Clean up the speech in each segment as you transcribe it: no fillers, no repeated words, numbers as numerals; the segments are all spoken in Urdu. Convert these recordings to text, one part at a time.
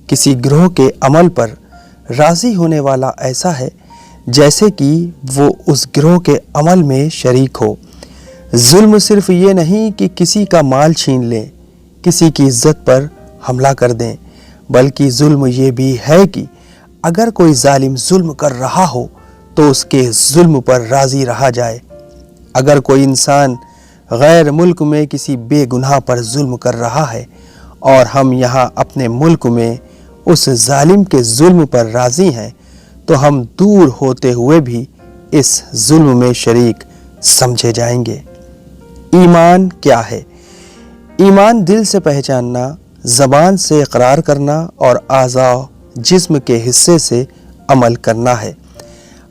کسی گروہ کے عمل پر راضی ہونے والا ایسا ہے جیسے کہ وہ اس گروہ کے عمل میں شریک ہو۔ ظلم صرف یہ نہیں کہ کسی کا مال چھین لیں، کسی کی عزت پر حملہ کر دیں، بلکہ ظلم یہ بھی ہے کہ اگر کوئی ظالم ظلم کر رہا ہو تو اس کے ظلم پر راضی رہا جائے۔ اگر کوئی انسان غیر ملک میں کسی بے گناہ پر ظلم کر رہا ہے اور ہم یہاں اپنے ملک میں اس ظالم کے ظلم پر راضی ہیں تو ہم دور ہوتے ہوئے بھی اس ظلم میں شریک سمجھے جائیں گے۔ ایمان کیا ہے؟ ایمان دل سے پہچاننا، زبان سے اقرار کرنا اور اعضاء جسم کے حصے سے عمل کرنا ہے۔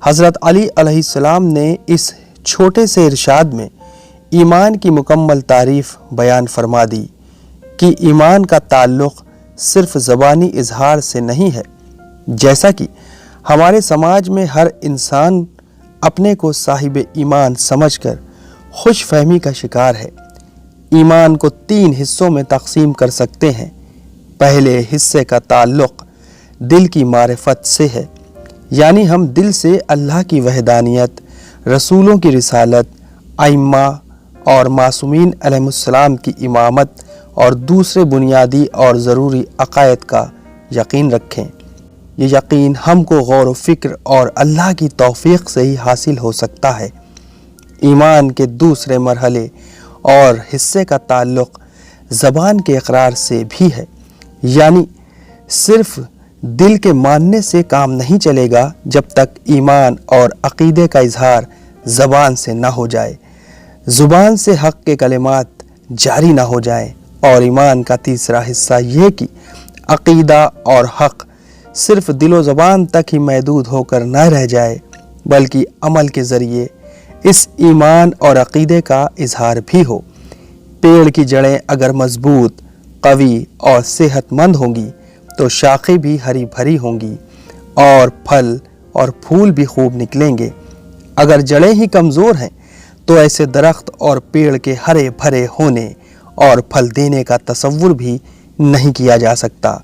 حضرت علی علیہ السلام نے اس چھوٹے سے ارشاد میں ایمان کی مکمل تعریف بیان فرما دی کہ ایمان کا تعلق صرف زبانی اظہار سے نہیں ہے۔ جیسا کہ ہمارے سماج میں ہر انسان اپنے کو صاحب ایمان سمجھ کر خوش فہمی کا شکار ہے، ایمان کو 3 حصوں میں تقسیم کر سکتے ہیں۔ پہلے حصے کا تعلق دل کی معرفت سے ہے، یعنی ہم دل سے اللہ کی وحدانیت، رسولوں کی رسالت، ائمہ اور معصومین علیہ السلام کی امامت اور دوسرے بنیادی اور ضروری عقائد کا یقین رکھیں۔ یہ یقین ہم کو غور و فکر اور اللہ کی توفیق سے ہی حاصل ہو سکتا ہے۔ ایمان کے دوسرے مرحلے اور حصے کا تعلق زبان کے اقرار سے بھی ہے، یعنی صرف دل کے ماننے سے کام نہیں چلے گا جب تک ایمان اور عقیدے کا اظہار زبان سے نہ ہو جائے، زبان سے حق کے کلمات جاری نہ ہو جائیں۔ اور ایمان کا تیسرا حصہ یہ کہ عقیدہ اور حق صرف دل و زبان تک ہی محدود ہو کر نہ رہ جائے، بلکہ عمل کے ذریعے اس ایمان اور عقیدے کا اظہار بھی ہو۔ پیڑ کی جڑیں اگر مضبوط، قوی اور صحت مند ہوں گی تو شاخیں بھی ہری بھری ہوں گی اور پھل اور پھول بھی خوب نکلیں گے۔ اگر جڑیں ہی کمزور ہیں تو ایسے درخت اور پیڑ کے ہرے بھرے ہونے اور پھل دینے کا تصور بھی نہیں کیا جا سکتا۔